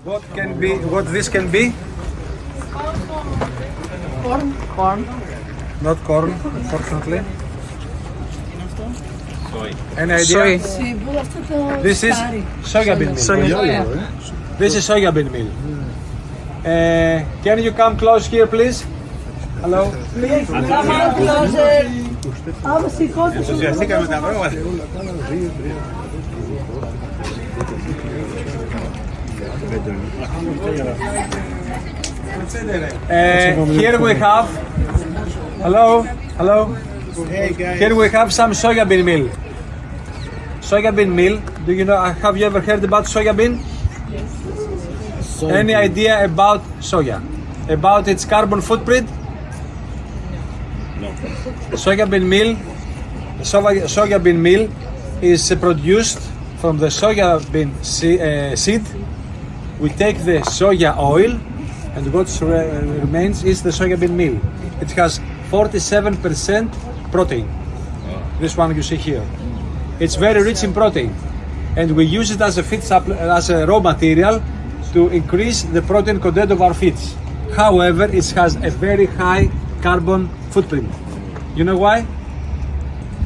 What this can be? Corn. Not corn, unfortunately. Soy. Any idea? This is soya bean meal. This is soya bean meal. Can you come close here, please? Hello. Ενθουσιαστήκαμε τα πράγματα. Here we have. Hello. Hey guys. Here we have some soya bean meal. Soya bean meal. Do you know? Have you ever heard about soya bean? Any idea about soya? About its carbon footprint? No. Soya bean meal is produced from the soya bean seed. We take the soya oil, and what remains is the soya bean meal. It has 47% protein. This one you see here. It's very rich in protein, and we use it as a feed as a raw material to increase the protein content of our feeds. However, it has a very high carbon footprint. You know why?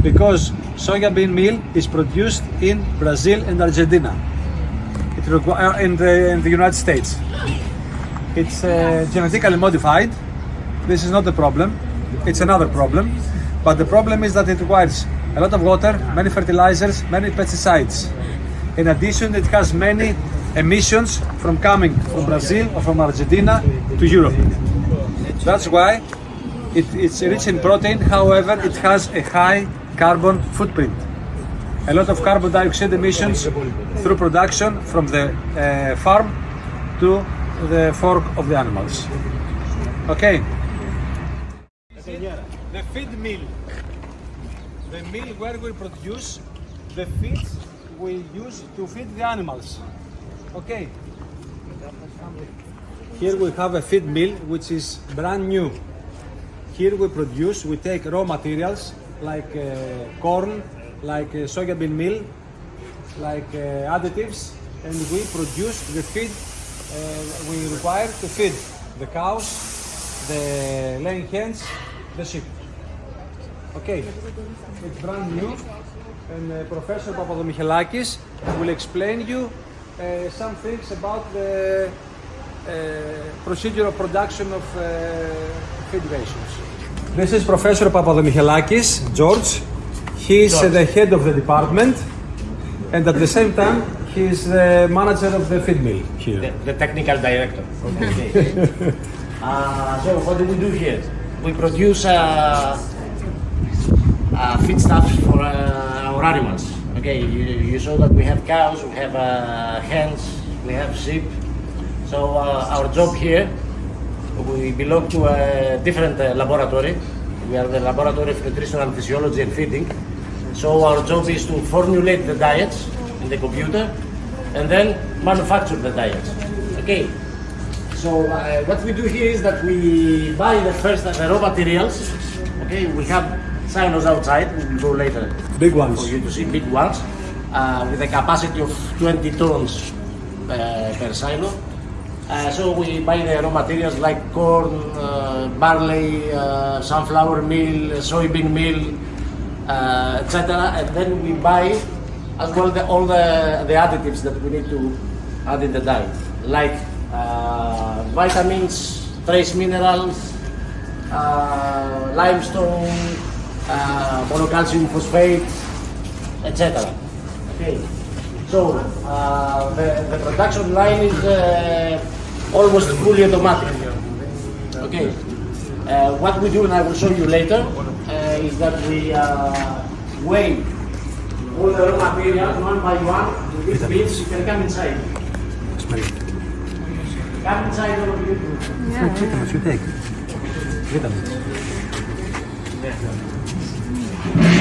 Because soya bean meal is produced in Brazil and Argentina. In the United States. It's genetically modified. This is not the problem. It's another problem. But the problem is that it requires a lot of water, many fertilizers, many pesticides. In addition, it has many emissions from coming from Brazil or from Argentina to Europe. That's why it's rich in protein. However, it has a high carbon footprint. A lot of carbon dioxide emissions through production from the farm to the fork of the animals. Okay. The feed mill. The mill where we produce the feeds we use to feed the animals. Okay. Here we have a feed mill which is brand new. Here we take raw materials like corn, like soya bean meal, like additives, and we produce the feed we require to feed the cows, the laying hens, the sheep. Okay, it's brand new, and Professor Papadomichelakis will explain you some things about the procedure of production of feed rations. This is Professor Papadomichelakis, George. He is the head of the department, and at the same time, he is the manager of the feed mill here. The technical director. Okay. So what do we do here? We produce feedstuffs for our animals. Okay, you saw that we have cows, we have hens, we have sheep. So our job here, we belong to a different laboratory. We are the Laboratory of Nutritional Physiology and Feeding. So our job is to formulate the diets in the computer and then manufacture the diets. Okay. So what we do here is that we buy the raw materials. Okay. We have silos outside. We will go later. Big ones. For you to see big ones with a capacity of 20 tons per silo. So we buy the raw materials like corn, barley, sunflower meal, soybean meal, etc. And then we buy as well all the additives that we need to add in the diet, like vitamins, trace minerals, limestone, monocalcium phosphate, etc. Okay. So the production line is almost fully automatic. Okay. What we do, and I will show you later, is that we weigh all the raw materials one by one with these bits. You can come inside. Come inside all of you. Vitamins you take. Vitamins.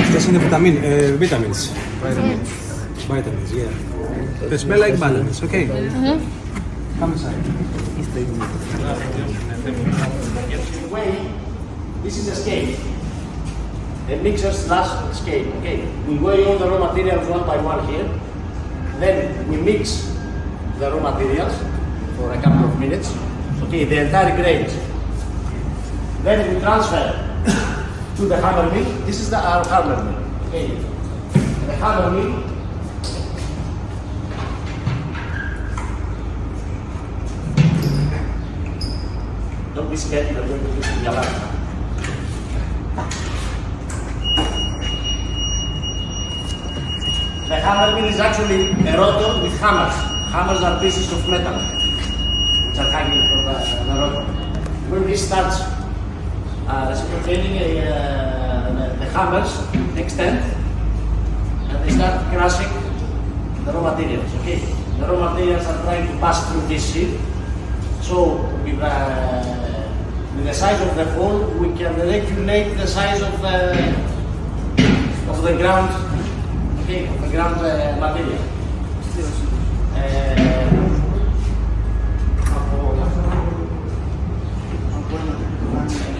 Αυτές είναι vitamins. Vitamins, yeah. They smell like bananas, okay? Come inside. This is a scale. A mixer slash scale, okay? We weigh all the raw materials one by one here. Then we mix the raw materials. for a couple of minutes. Okay, the entire grains. Then we transfer to the hammer mill. This is our hammer mill. Okay, the hammer mill. Don't be scared, you're going to do it in your life. The hammer mill is actually a rotor with hammers. Hammers are pieces of metal which are hanging from the rotor. When this starts reciprocating, the hammers extend and they start crushing the raw materials. Okay, the raw materials are trying to pass through this sheet. So with the size of the hole, we can regulate the size of the ground. Okay, of the ground material.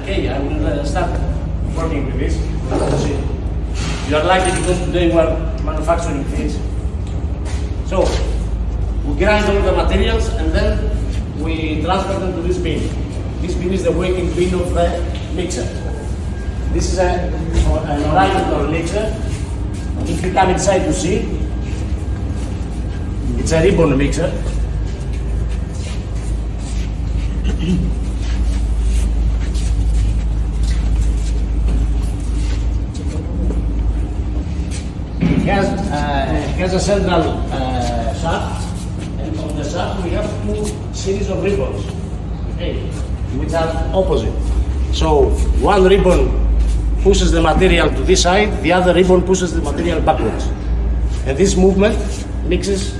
Okay, I will start working with this. You are lucky because today we are manufacturing things. So we grind all the materials and then we transfer them to this bin. This bin is the working bin of the mixer. This is an horizontal mixer. If you come inside to see, it's a ribbon mixer. It has a central shaft, and on the shaft we have two series of ribbons, okay, which are opposite. So one ribbon pushes the material to this side, the other ribbon pushes the material backwards. And this movement mixes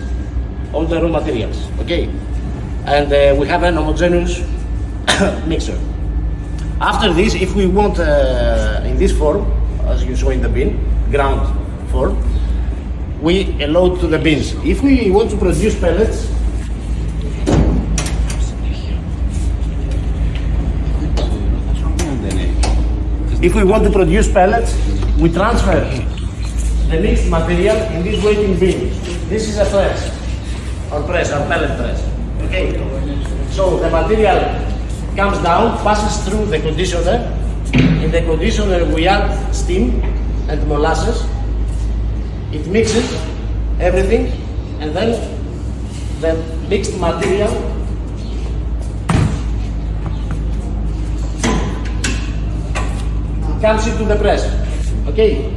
all the raw materials, okay? And we have an homogeneous mixer. After this, if we want in this form, as you saw in the bin, ground form, we load to the bins. If we want to produce pellets, we transfer the mixed material in this waiting bin. This is a press, our pellet press. Okay. So the material comes down, passes through the conditioner. In the conditioner we add steam and molasses. It mixes everything, and then the mixed material comes into the press. Okay,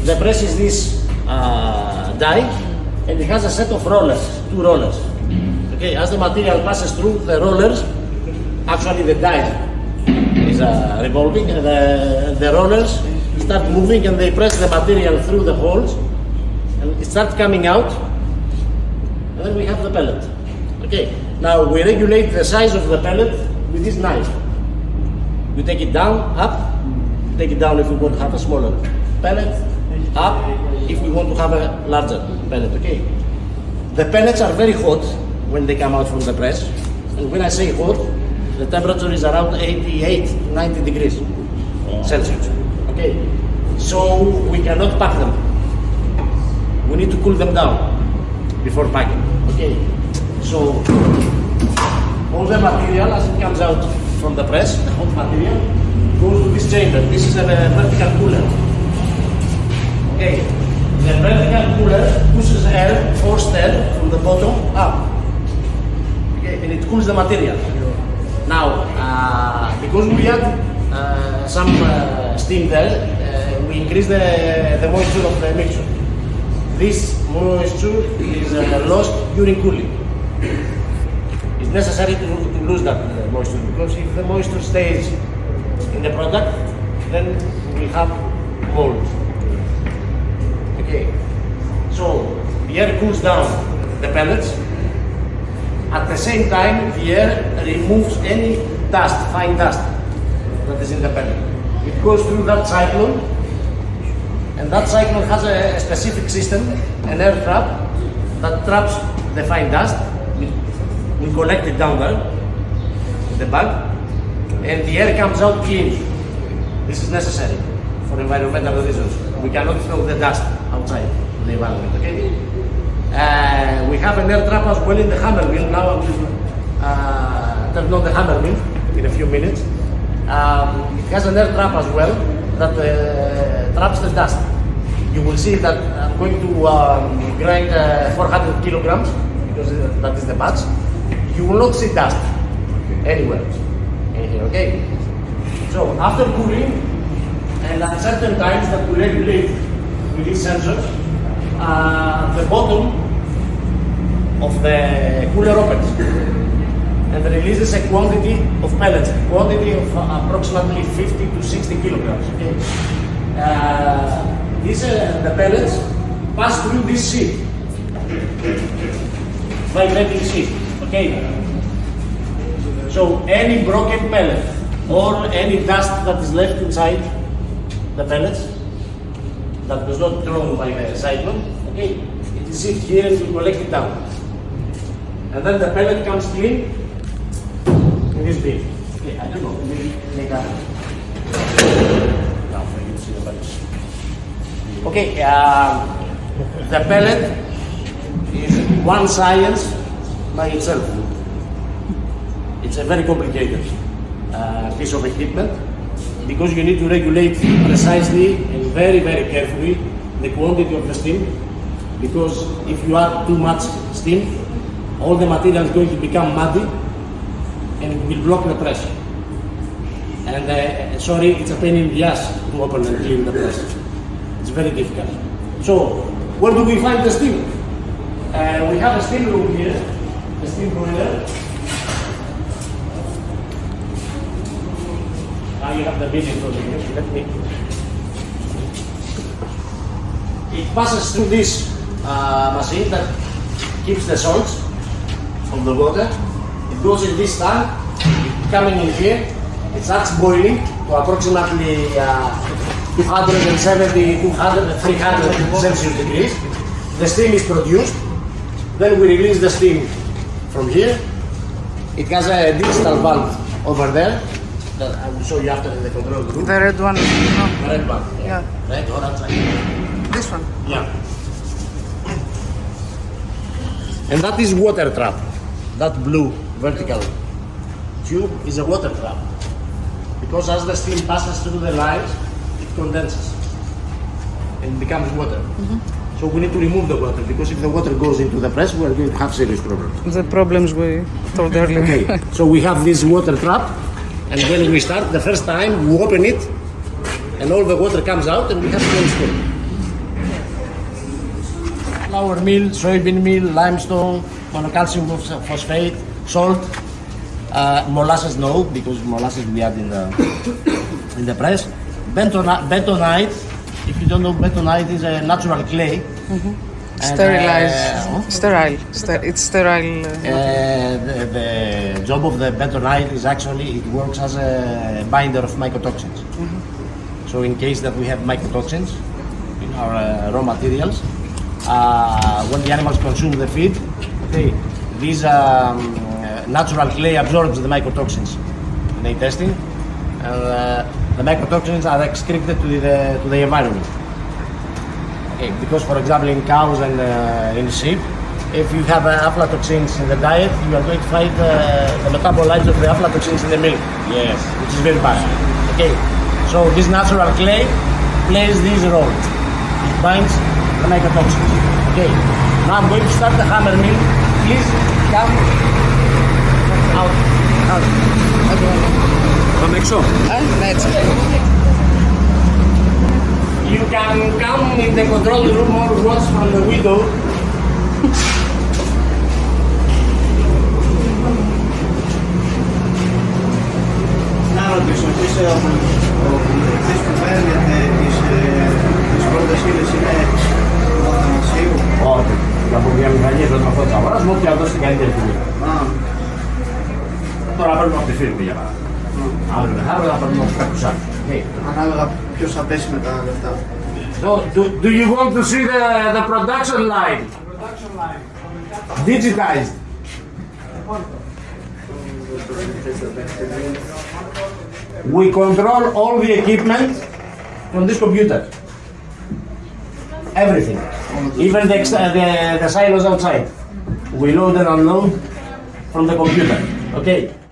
the press is this die, and it has a set of rollers, two rollers. Okay, as the material passes through the rollers, actually the die is revolving, and the rollers start moving, and they press the material through the holes, and it starts coming out, and then we have the pellet. Okay, now we regulate the size of the pellet with this knife. We take it down, up, take it down if we want to have a smaller pellet, up if we want to have a larger pellet, okay? The pellets are very hot when they come out from the press, and when I say hot, the temperature is around 88 to 90 degrees Celsius, okay? So we cannot pack them. We need to cool them down before packing, okay? So all the material as it comes out from the press, the hot material, goes to this chamber. This is a vertical cooler. Okay, the vertical cooler pushes air, forced air from the bottom up. Okay, and it cools the material. Now, because we add some steam there, we increase the moisture of the mixture. This moisture is lost during cooling. It's necessary to lose that moisture, because if the moisture stays in the product, then we have mold. Okay, so the air cools down the pellets. At the same time, the air removes any dust, fine dust that is in the pellet. It goes through that cyclone, and that cyclone has a specific system, an air trap, that traps the fine dust. We collect it down there in the bag, and the air comes out clean. This is necessary for environmental reasons. We cannot throw the dust outside the environment, okay? We have an air trap as well in the hammer mill. Now I will turn on the hammer mill in a few minutes. It has an air trap as well that traps the dust. You will see that I'm going to grind 400 kilograms because that is the batch. You will not see dust anywhere in here, okay? So after cooling, and at certain times that we regulate with these sensors, the bottom of the cooler opens and releases a quantity of pellets, quantity of approximately 50 to 60 kilograms. Okay? The pellets pass through this sheet, vibrating sheet. Okay. So any broken pellet or any dust that is left inside the pellets that was not thrown by the cyclone, okay, it is shipped here and we collect it down. And then the pellet comes clean in this bin. Okay, I don't know, maybe take that. Now for you to see the pellets. Okay, the pellet is one science by itself. It's a very complicated piece of equipment because you need to regulate precisely and very, very carefully the quantity of the steam, because if you add too much steam, all the material is going to become muddy and it will block the press. And sorry, it's a pain in the ass to open and clean the press. It's very difficult. So, where do we find the steam? We have a steam room here, a steam boiler. Now you have the video for you. Let me. It passes through this machine that keeps the salts of the water. It goes in this tank, coming in here. It starts boiling to approximately 270, 200, 300 Celsius degrees. The steam is produced. Then we release the steam from here. It has a digital valve over there that I will show you after in the control room. The red one? No. The red one. Yeah. Red, orange, like This one? yeah. And that is water trap. That blue vertical tube is a water trap. Because as the steam passes through the lines, it condenses and becomes water. So we need to remove the water, because if the water goes into the press, we are going to have serious problems. The problems we told earlier. Okay, so we have this water trap, and when we start, the first time we open it, and all the water comes out, and we have to install. Flour meal, soybean meal, limestone, monocalcium phosphate, salt, molasses no, because molasses we add in the press. Bentonite. If you don't know, bentonite is a natural clay. Sterile. It's sterile. The job of the bentonite is actually, it works as a binder of mycotoxins. So in case that we have mycotoxins in our raw materials, when the animals consume the feed, okay, this natural clay absorbs the mycotoxins in the intestine, and the mycotoxins are excreted to the environment. Okay, because for example in cows and in sheep, if you have aflatoxins in the diet, you are going to find the metabolites of the aflatoxins in the milk. Yes, which is very bad. Okay, so this natural clay plays this role. It binds the mycotoxins. Okay, now I'm going to start the hammer mill. Please come out. Πάμε έξω. You can come in the control room or watch from the window. Να ρωτήσω, εσείς εσείς που παίρνετε τις πρώτες ύλες είναι από θανασίου? Όχι, από βιομηχανίες δεν αυτό της αγοράς μου και να δώσει την καλύτερη τιμή. Τώρα παίρνουμε από τη φίρμη για παράδειγμα. Αύριο θα παίρνουμε από κάποιους άλλους. Ανάλογα ποιος θα πέσει με τα λεφτά. So, do you want to see the production line? Digitized. We control all the equipment from this computer. Everything. Even the silos outside. We load and unload from the computer. Okay.